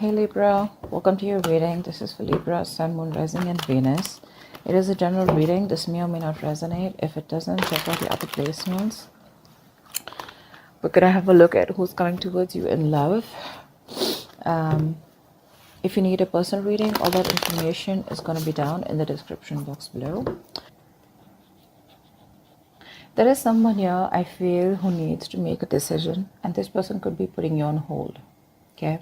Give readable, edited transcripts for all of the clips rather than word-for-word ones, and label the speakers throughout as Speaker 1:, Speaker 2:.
Speaker 1: Hey Libra, welcome to your reading. This is for Libra, Sun, Moon, Rising, and Venus. It is a general reading. This may or may not resonate. If it doesn't, check out the other placements. We're gonna have a look at who's coming towards you in love. If you need a personal reading, all that information is gonna be down in the description box below. There is someone here I feel who needs to make a decision, and this person could be putting you on hold. Okay.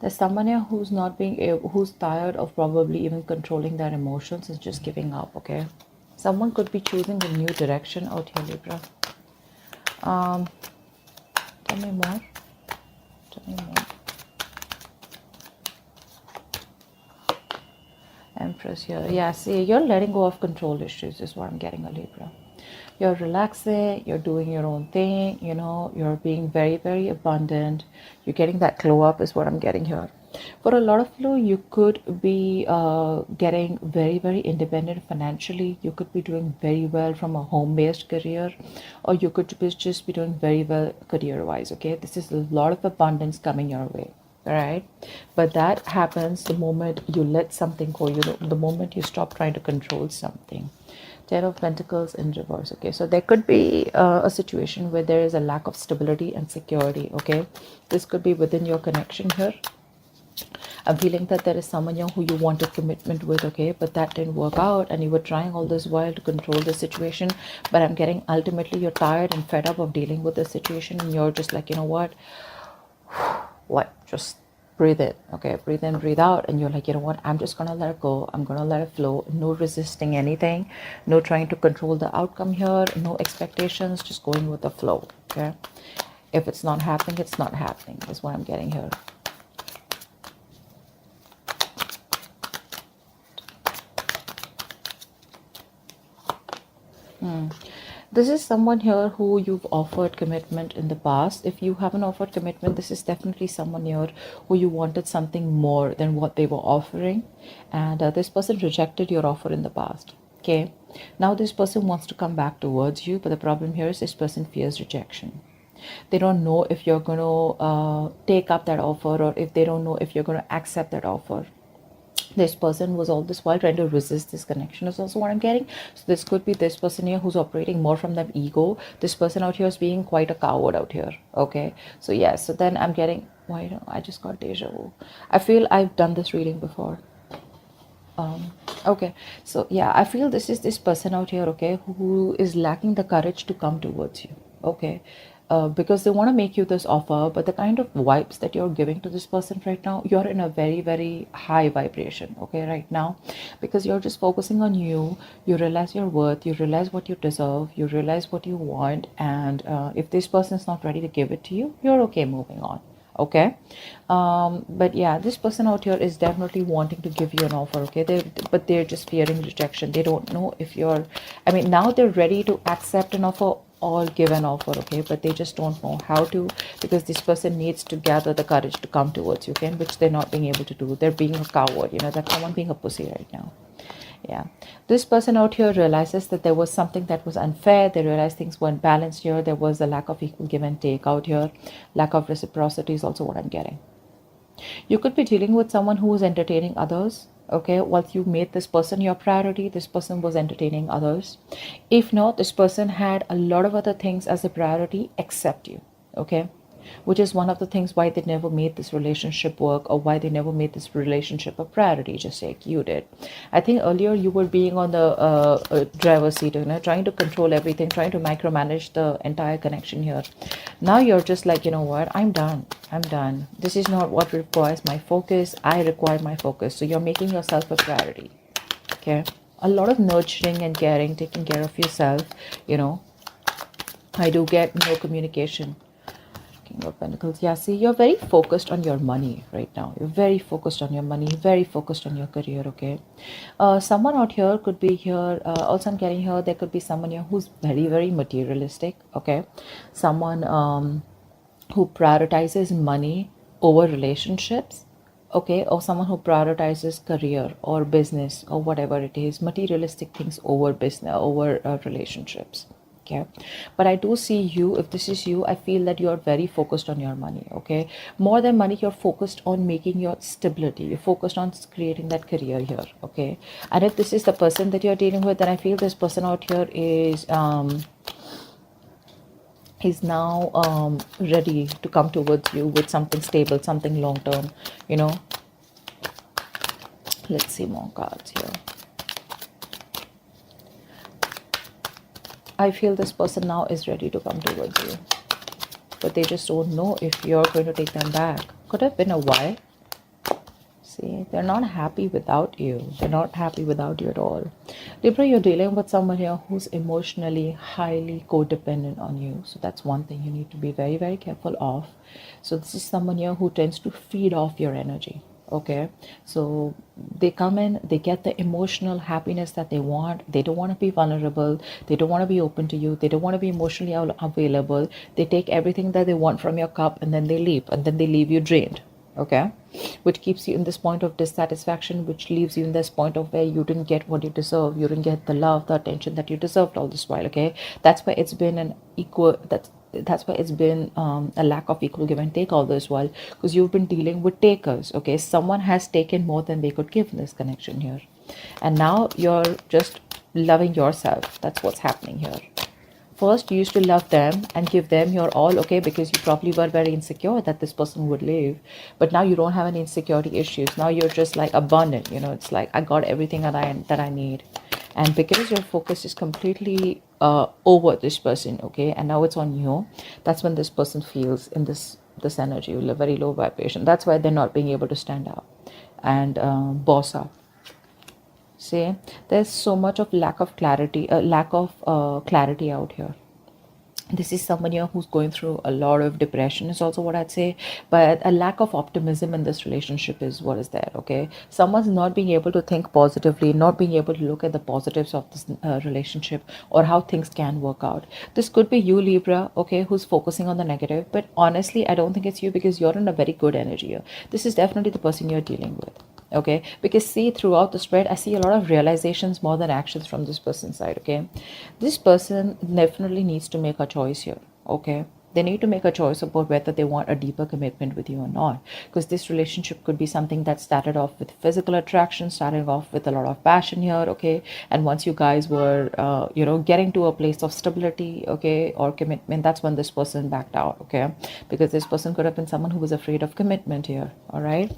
Speaker 1: There's someone here who's not being able, who's tired of probably even controlling their emotions and just giving up. Okay, someone could be choosing a new direction out here, Libra. Tell me more. Tell me more. Empress here. Yeah, see, you're letting go of control issues is what I'm getting, a Libra. You're relaxing, you're doing your own thing, you know, you're being very, very abundant. You're getting that glow up is what I'm getting here. For a lot of you, you could be getting very, very independent financially. You could be doing very well from a home-based career, or you could just be doing very well career-wise, okay? This is a lot of abundance coming your way. All right, but that happens the moment you let something go, you know, the moment you stop trying to control something. Ten of Pentacles in reverse. Okay, so there could be a situation where there is a lack of stability and security. Okay, this could be within your connection here. I'm feeling that there is someone here who you wanted commitment with, okay, but that didn't work out, and you were trying all this while to control the situation. But I'm getting ultimately you're tired and fed up of dealing with the situation, and you're just like, you know what, just breathe in. Okay, breathe in, breathe out, and you're like, you know what, I'm just gonna let it go. I'm gonna let it flow. No resisting anything, no trying to control the outcome here, no expectations, just going with the flow. Okay, if it's not happening, it's not happening is what I'm getting here. This is someone here who you've offered commitment in the past. If you haven't offered commitment, this is definitely someone here who you wanted something more than what they were offering, and this person rejected your offer in the past. Okay, now this person wants to come back towards you, but the problem here is this person fears rejection. They don't know if you're going to take up that offer, or if they don't know if you're going to accept that offer. This person was all this while trying to resist this connection is also what I'm getting. So this could be this person here who's operating more from that ego. This person out here is being quite a coward out here. Okay, so yeah, so then I'm getting, why don't I just got deja vu. I feel I've done this reading before. Okay, so yeah, I feel this is this person out here, okay, who is lacking the courage to come towards you. Okay, because they want to make you this offer, but the kind of vibes that you're giving to this person right now, you're in a very, very high vibration, okay, right now, because you're just focusing on you. You realize your worth, you realize what you deserve, you realize what you want, and if this person is not ready to give it to you, you're okay moving on. Okay, but yeah, this person out here is definitely wanting to give you an offer. Okay, but they're just fearing rejection. They don't know if you're, I mean, now they're ready to accept an offer or give an offer, okay, but they just don't know how to, because this person needs to gather the courage to come towards you, okay, which they're not being able to do. They're being a coward, you know, that's someone being a pussy right now. Yeah, this person out here realizes that there was something that was unfair. They realize things weren't balanced here. There was a lack of equal give and take out here. Lack of reciprocity is also what I'm getting. You could be dealing with someone who is entertaining others. Okay, once you made this person your priority, this person was entertaining others. If not, this person had a lot of other things as a priority except you. Okay, which is one of the things why they never made this relationship work, or why they never made this relationship a priority, just like you did. I think earlier you were being on the driver's seat, you know, trying to control everything, trying to micromanage the entire connection here. Now you're just like, you know what, I'm done. This is not what requires my focus. I require my focus. So you're making yourself a priority. Okay, a lot of nurturing and caring, taking care of yourself, you know. I do get no communication. King of Pentacles. Yeah, see, you're very focused on your money right now. You're very focused on your money, very focused on your career, okay? Someone out here could be here. Also, I'm getting here, there could be someone here who's very, very materialistic, okay? Someone who prioritizes money over relationships, okay? Or someone who prioritizes career or business or whatever it is, materialistic things over business, over relationships. Okay, but I do see you, if this is you, I feel that you're very focused on your money. Okay, more than money, you're focused on making your stability, you're focused on creating that career here. Okay, and if this is the person that you're dealing with, then I feel this person out here is now ready to come towards you with something stable, something long term, you know. Let's see more cards here. I feel this person now is ready to come towards you, but they just don't know if you're going to take them back. Could have been a while. See, they're not happy without you. They're not happy without you at all. Libra, you're dealing with someone here who's emotionally highly codependent on you. So that's one thing you need to be very, very careful of. So this is someone here who tends to feed off your energy. Okay, so they come in, they get the emotional happiness that they want. They don't want to be vulnerable, they don't want to be open to you, they don't want to be emotionally available. They take everything that they want from your cup and then they leave, and then they leave you drained. Okay, which keeps you in this point of dissatisfaction, which leaves you in this point of where you didn't get what you deserve, you didn't get the love, the attention that you deserved all this while. Okay, that's why it's been an equal, that's why it's been a lack of equal give and take all this while, because you've been dealing with takers. Okay, someone has taken more than they could give in this connection here, and now you're just loving yourself. That's what's happening here. First, you used to love them and give them your all, okay, because you probably were very insecure that this person would leave. But now you don't have any insecurity issues. Now you're just like abundant, you know. It's like, I got everything that I need. And because your focus is completely over this person, okay, and now it's on you, that's when this person feels in this energy, a very low vibration. That's why they're not being able to stand up and boss up. See, there's so much of lack of clarity out here. This is someone here who's going through a lot of depression is also what I'd say, but a lack of optimism in this relationship is what is there. Okay, someone's not being able to think positively, not being able to look at the positives of this relationship or how things can work out. This could be you, Libra, okay, who's focusing on the negative, but honestly I don't think it's you, because you're in a very good energy here. This is definitely the person you're dealing with. Okay, because see, throughout the spread I see a lot of realizations more than actions from this person's side. Okay, this person definitely needs to make a choice here. Okay, they need to make a choice about whether they want a deeper commitment with you or not, because this relationship could be something that started off with physical attraction, starting off with a lot of passion here. Okay, and once you guys were you know, getting to a place of stability, okay, or commitment, that's when this person backed out. Okay, because this person could have been someone who was afraid of commitment here. All right,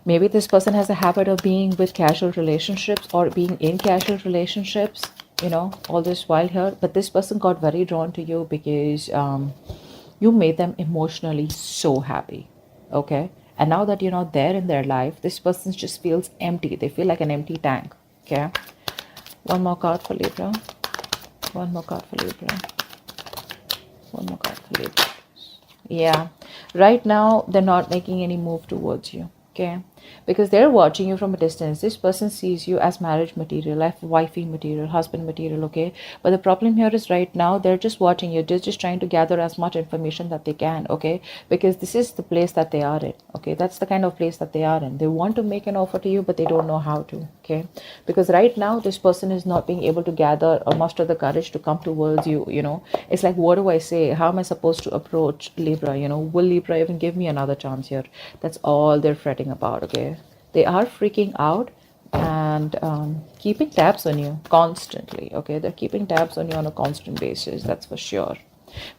Speaker 1: maybe this person has a habit of being with casual relationships or being in casual relationships, you know, all this while here. But this person got very drawn to you because you made them emotionally so happy. Okay, and now that you're not there in their life, this person just feels empty. They feel like an empty tank. Okay, one more card for Libra. One more card for Libra. One more card for Libra. Yeah, right now they're not making any move towards you. Okay, because they're watching you from a distance. This person sees you as marriage material, like wifey material, husband material. Okay, but the problem here is right now they're just watching you. They're just trying to gather as much information that they can. Okay, because this is the place that they are in. Okay, that's the kind of place that they are in. They want to make an offer to you, but they don't know how to. Okay, because right now this person is not being able to gather or muster the courage to come towards you. You know, it's like, what do I say? How am I supposed to approach Libra? You know, will Libra even give me another chance here? That's all they're fretting about. Okay, they are freaking out and keeping tabs on you constantly. Okay, they're keeping tabs on you on a constant basis, that's for sure.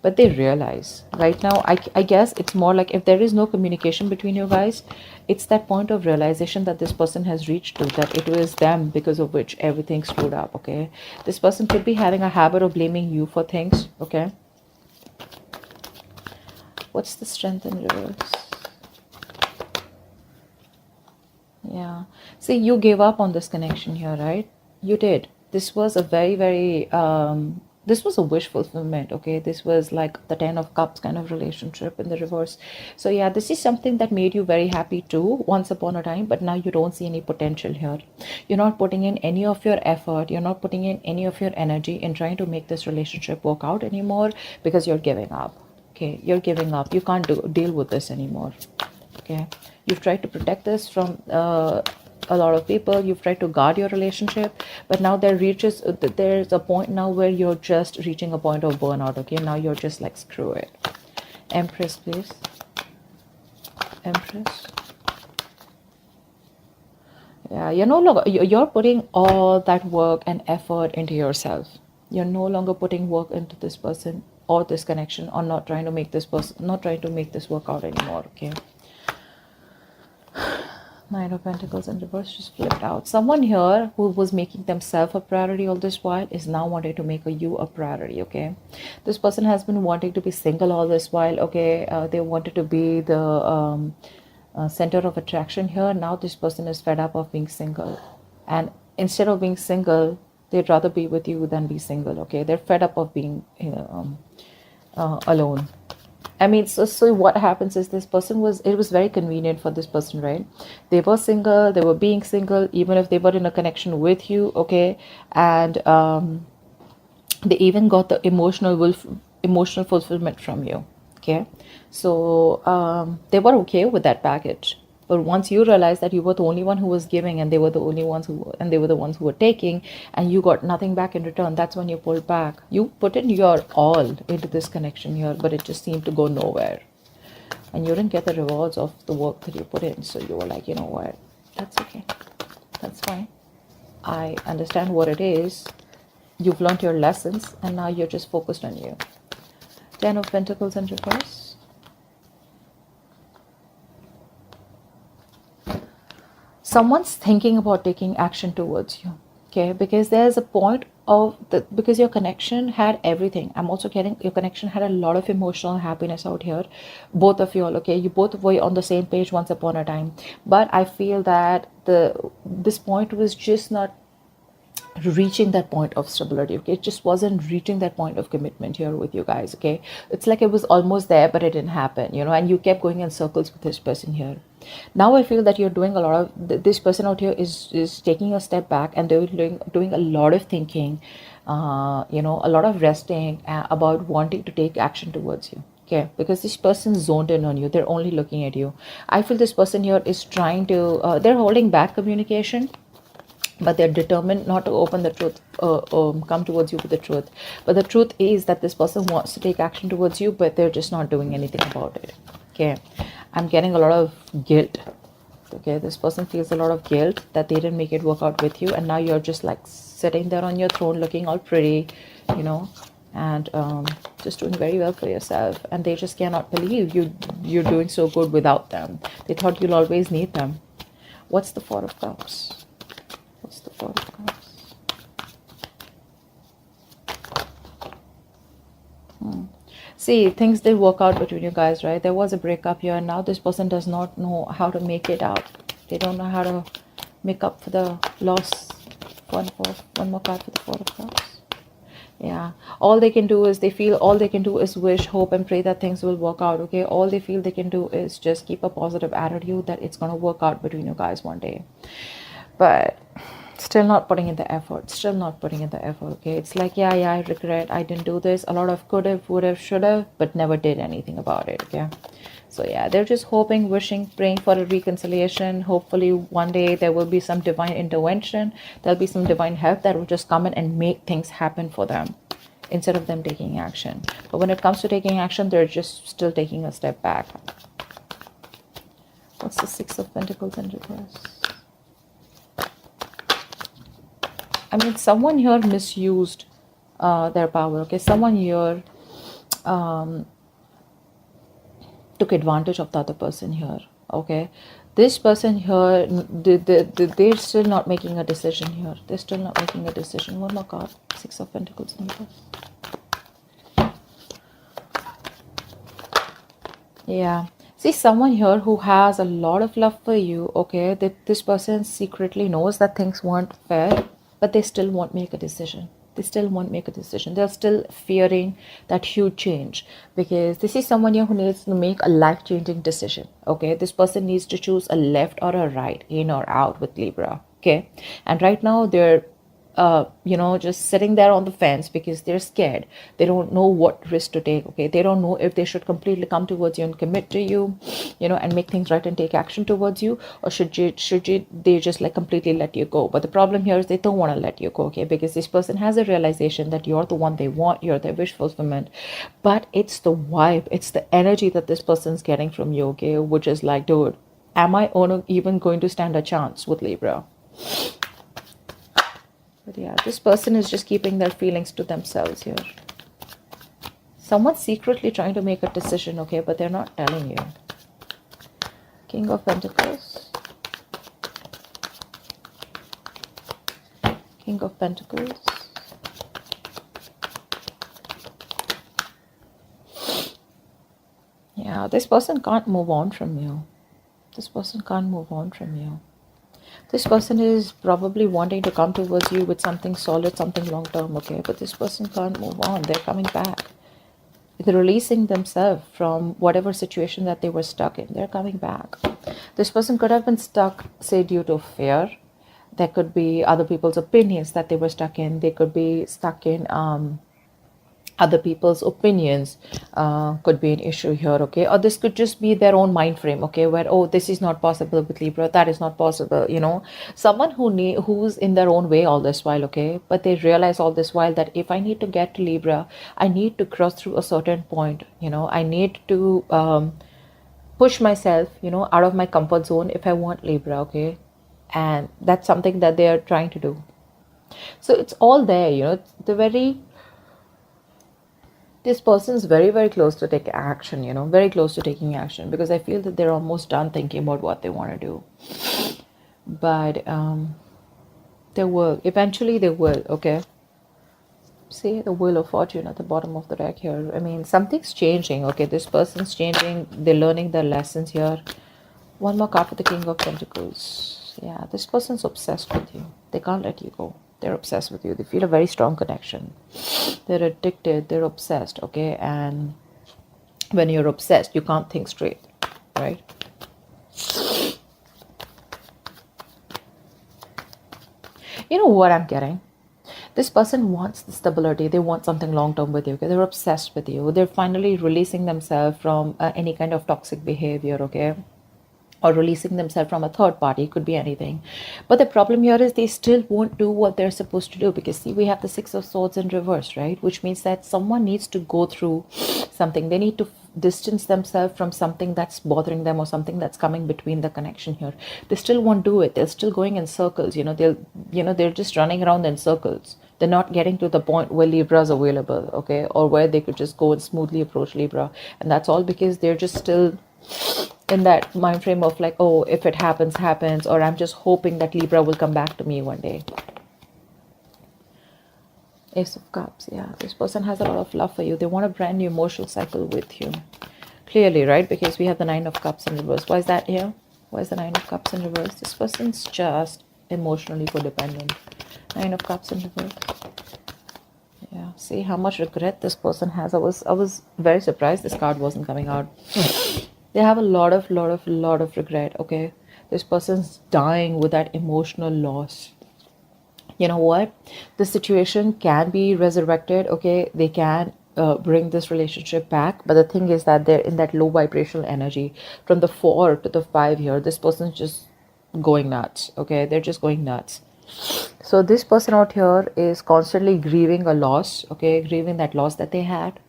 Speaker 1: But they realize right now, I guess it's more like, if there is no communication between you guys, it's that point of realization that this person has reached to, that it was them because of which everything screwed up. Okay, this person could be having a habit of blaming you for things. Okay, what's the strength in reverse? Yeah, see, you gave up on this connection here, right? You did. This was a very, very this was a wish fulfillment. Okay, this was like the 10 of cups kind of relationship in the reverse. So yeah, this is something that made you very happy too once upon a time, but now you don't see any potential here. You're not putting in any of your effort, you're not putting in any of your energy in trying to make this relationship work out anymore, because you're giving up. Okay, you're giving up. You can't deal with this anymore. Okay, you've tried to protect this from a lot of people. You've tried to guard your relationship, but now there's a point now where you're just reaching a point of burnout. Okay, now you're just like, screw it. Empress, please. Empress. Yeah, you're no longer, you're putting all that work and effort into yourself. You're no longer putting work into this person or this connection, or not trying to make this work out anymore. Okay. Nine of Pentacles in reverse just flipped out. Someone here who was making themselves a priority all this while is now wanting to make you a priority. Okay, this person has been wanting to be single all this while. Okay, they wanted to be the center of attraction here. Now this person is fed up of being single, and instead of being single, they'd rather be with you than be single. Okay, they're fed up of being alone. I mean, so what happens is, it was very convenient for this person, right? They were single, they were being single, even if they were in a connection with you, okay? And they even got the emotional fulfillment from you, okay? So they were okay with that package. But once you realize that you were the only one who was giving, and they were the ones who were taking, and you got nothing back in return, that's when you pulled back. You put in your all into this connection here, but it just seemed to go nowhere. And you didn't get the rewards of the work that you put in. So you were like, you know what? That's okay. That's fine. I understand what it is. You've learned your lessons, and now you're just focused on you. 10 of Pentacles in reverse. Someone's thinking about taking action towards you, okay? Because there's a point because your connection had everything. I'm also getting your connection had a lot of emotional happiness out here. Both of you all, okay? You both were on the same page once upon a time. But I feel that this point was just not reaching that point of stability. Okay, it just wasn't reaching that point of commitment here with you guys. Okay, it's like it was almost there, but it didn't happen, and you kept going in circles with this person here. Now I feel that you're doing a lot of this person out here is taking a step back, and they're doing a lot of thinking, a lot of resting about wanting to take action towards you. Okay, because this person's zoned in on you. They're only looking at you. I feel this person here is trying to they're holding back communication, but they're determined not to open the truth, come towards you with the truth. But the truth is that this person wants to take action towards you, but they're just not doing anything about it. Okay, I'm getting a lot of guilt. Okay, this person feels a lot of guilt that they didn't make it work out with you, and now you're just like sitting there on your throne looking all pretty, and just doing very well for yourself, and they just cannot believe you're doing so good without them. They thought you'll always need them. What's the Four of Cups? What's the Four of Cups? See, things did work out between you guys, right? There was a breakup here, and now this person does not know how to make it out. They don't know how to make up for the loss. One more card for the Four of Cups. Yeah, all they can do is wish, hope, and pray that things will work out. Okay, all they feel they can do is just keep a positive attitude that it's going to work out between you guys one day. But still not putting in the effort. Okay, it's like, yeah, I regret I didn't do this. A lot of could have, would have, should have, but never did anything about it. Okay, so yeah, they're just hoping, wishing, praying for a reconciliation. Hopefully one day there will be some divine intervention. There'll be some divine help that will just come in and make things happen for them, instead of them taking action. But when it comes to taking action, they're just still taking a step back. What's the Six of Pentacles in reverse? I mean, someone here misused their power. Okay, someone here took advantage of the other person here. Okay, this person here, they're still not making a decision here. They're still not making a decision. One more card. Six of Pentacles in reverse. Yeah. See, someone here who has a lot of love for you. Okay, that this person secretly knows that things weren't fair, but they still won't make a decision. They're still fearing that huge change, because this is someone here who needs to make a life-changing decision. Okay, this person needs to choose a left or a right, in or out with Libra. Okay, and right now they're just sitting there on the fence because they're scared. They don't know what risk to take. Okay, they don't know if they should completely come towards you and commit to you, and make things right and take action towards you, or should you they just like completely let you go. But the problem here is they don't want to let you go. Okay, because this person has a realization that you're the one they want, you're their wish fulfillment. But it's the vibe, it's the energy that this person's getting from you. Okay, which is like, dude, am I even going to stand a chance with Libra? But yeah, this person is just keeping their feelings to themselves here. Someone's secretly trying to make a decision, okay, but they're not telling you. King of Pentacles. King of Pentacles. Yeah, this person can't move on from you. This person can't move on from you. This person is probably wanting to come towards you with something solid, something long-term, okay? But this person can't move on. They're coming back. They're releasing themselves from whatever situation that they were stuck in. They're coming back. This person could have been stuck, say, due to fear. There could be other people's opinions that they were stuck in. They could be stuck in other people's opinions, could be an issue here, okay? Or this could just be their own mind frame, okay, where, oh, this is not possible with Libra, that is not possible, someone who's in their own way all this while, okay, but they realize all this while that if I need to get to Libra, I need to cross through a certain point, I need to push myself, out of my comfort zone if I want Libra, okay? And that's something that they are trying to do. So it's all there, this person is very, very close to take action, very close to taking action, because I feel that they're almost done thinking about what they want to do. But they will. Eventually they will, okay? See the Wheel of Fortune at the bottom of the deck here. I mean, something's changing, okay? This person's changing. They're learning their lessons here. One more card for the King of Pentacles. Yeah, this person's obsessed with you. They can't let you go. They're obsessed with you. They feel a very strong connection. They're addicted. They're obsessed, okay? And when you're obsessed, you can't think straight, right? You know what I'm getting? This person wants the stability. They want something long-term with you, okay? They're obsessed with you. They're finally releasing themselves from any kind of toxic behavior, okay? Or releasing themselves from a third party. It could be anything. But the problem here is they still won't do what they're supposed to do, because see, we have the Six of Swords in reverse, right? Which means that someone needs to go through something. They need to distance themselves from something that's bothering them, or something that's coming between the connection here. They still won't do it. They're still going in circles, they're just running around in circles. They're not getting to the point where Libra is available, okay? Or where they could just go and smoothly approach Libra. And that's all because they're just still in that mind frame of like, oh, if it happens, happens, or I'm just hoping that Libra will come back to me one day. Ace of Cups, yeah. This person has a lot of love for you. They want a brand new emotional cycle with you. Clearly, right? Because we have the Nine of Cups in reverse. Why is that here? Why is the Nine of Cups in reverse? This person's just emotionally codependent. Nine of Cups in reverse. Yeah, see how much regret this person has. I was very surprised this card wasn't coming out. They have a lot of regret, okay? This person's dying with that emotional loss. You know what? The situation can be resurrected, okay? They can bring this relationship back. But the thing is that they're in that low vibrational energy. From the 4 to the 5 here, this person's just going nuts, okay? They're just going nuts. So this person out here is constantly grieving a loss, okay? Grieving that loss that they had.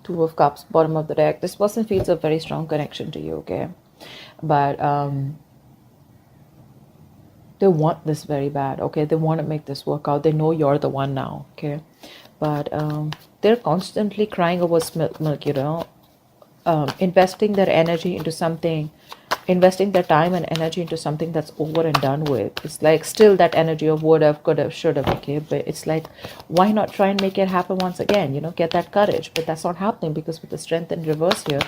Speaker 1: Two of Cups, bottom of the deck. This person feels a very strong connection to you, okay? But they want this very bad, okay? They want to make this work out. They know you're the one now, okay? But they're constantly crying over spilt milk, investing their energy into something, investing their time and energy into something that's over and done with. It's like still that energy of would have, could have, should have, okay? But it's like, why not try and make it happen once again, get that courage? But that's not happening, because with the Strength in reverse here,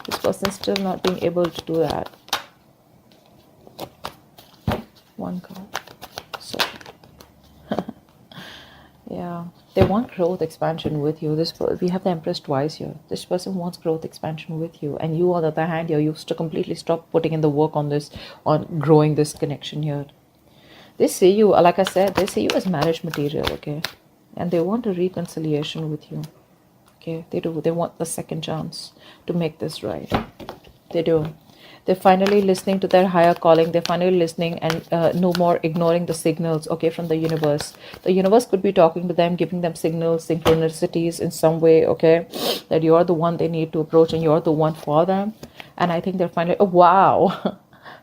Speaker 1: this person's still not being able to do that. One card. So yeah, they want growth, expansion with you. We have the Empress twice here. This person wants growth, expansion with you, and you, on the other hand, here, you used to completely stop putting in the work on growing this connection here. They see you, like I said, they see you as marriage material, okay? And they want a reconciliation with you, okay? They do. They want the second chance to make this right. They do. They're finally listening to their higher calling. They're finally listening and no more ignoring the signals, okay, from the universe. The universe could be talking to them, giving them signals, synchronicities in some way, okay, that you're the one they need to approach and you're the one for them. And I think they're finally, oh, wow.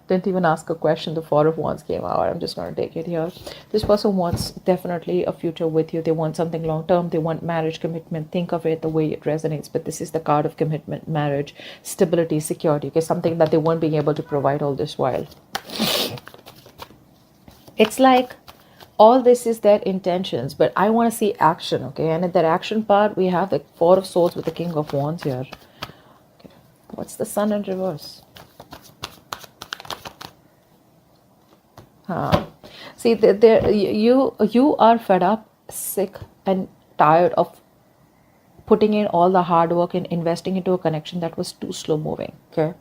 Speaker 1: Didn't even ask a question. The Four of Wands came out. I'm just going to take it here. This person wants definitely a future with you. They want something long term. They want marriage, commitment. Think of it the way it resonates. But this is the card of commitment, marriage, stability, security. Okay, something that they weren't being able to provide all this while. It's like all this is their intentions, but I want to see action. Okay, and in that action part, we have the Four of Swords with the King of Wands here. Okay. What's the Sun in reverse? See, you are fed up, sick, and tired of putting in all the hard work and investing into a connection that was too slow moving. Okay,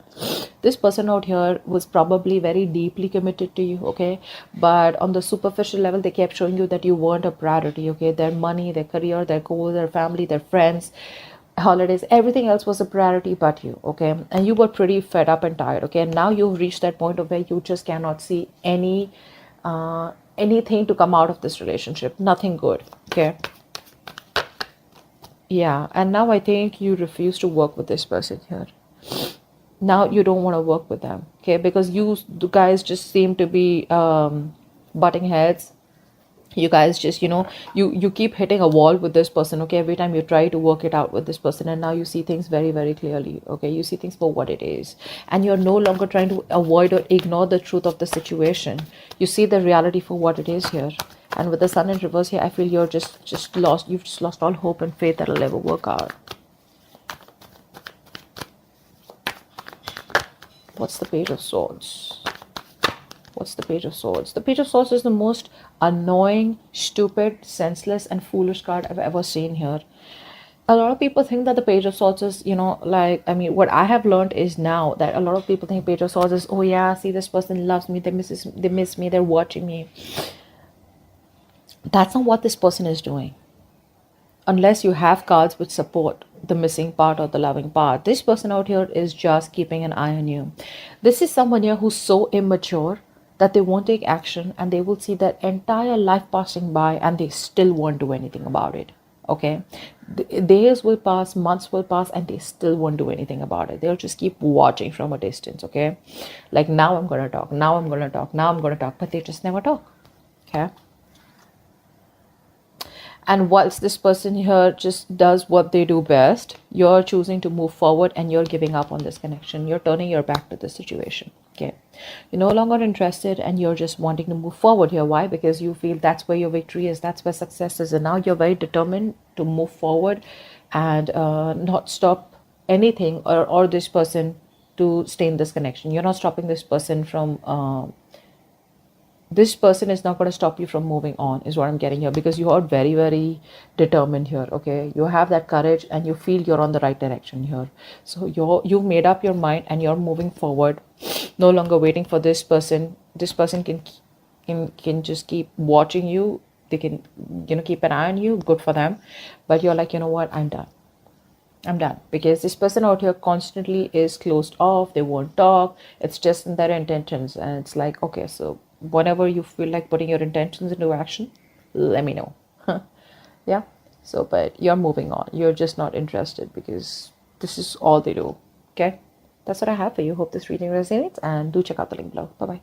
Speaker 1: this person out here was probably very deeply committed to you. Okay, but on the superficial level, they kept showing you that you weren't a priority. Okay, their money, their career, their goals, their family, their friends, holidays, everything else was a priority but you. Okay, and you were pretty fed up and tired. Okay, and now you've reached that point of where you just cannot see anything to come out of this relationship, nothing good. Okay, yeah, and now I think you refuse to work with this person here. Now you don't want to work with them, okay, because you guys just seem to be butting heads. You guys just, you keep hitting a wall with this person. Okay, every time you try to work it out with this person, and now you see things very, very clearly. Okay, you see things for what it is, and you're no longer trying to avoid or ignore the truth of the situation. You see the reality for what it is here. And with the Sun in reverse here, I feel you're just lost. You've just lost all hope and faith that it'll ever work out. What's the Page of Swords? What's the Page of Swords? The Page of Swords is the most annoying, stupid, senseless, and foolish card I've ever seen here. A lot of people think that the Page of Swords is, what I have learned is now that a lot of people think Page of Swords is, oh yeah, see, this person loves me, they miss me, they're watching me. That's not what this person is doing. Unless you have cards which support the missing part or the loving part, this person out here is just keeping an eye on you. This is someone here who's so immature that they won't take action, and they will see that entire life passing by and they still won't do anything about it. Okay, days will pass, months will pass, and they still won't do anything about it. They'll just keep watching from a distance. Okay, like, now I'm going to talk, now I'm going to talk, now I'm going to talk, but they just never talk. Okay, and whilst this person here just does what they do best, you're choosing to move forward and you're giving up on this connection. You're turning your back to the situation. Okay, you're no longer interested and you're just wanting to move forward here. Why? Because you feel that's where your victory is, that's where success is, and now you're very determined to move forward and not stop anything or this person to stay in this connection. You're not stopping this person from this person is not going to stop you from moving on, is what I'm getting here, because you are very, very determined here. Okay, you have that courage and you feel you're on the right direction here. So you've made up your mind and you're moving forward, no longer waiting for this person. This person can just keep watching you. They can, keep an eye on you. Good for them. But you're like, you know what, I'm done. I'm done, because this person out here constantly is closed off. They won't talk. It's just in their intentions. And it's like, okay, so whenever you feel like putting your intentions into action, let me know. Yeah. So, but you're moving on. You're just not interested because this is all they do. Okay. That's what I have for you. Hope this reading resonates, and do check out the link below. Bye-bye.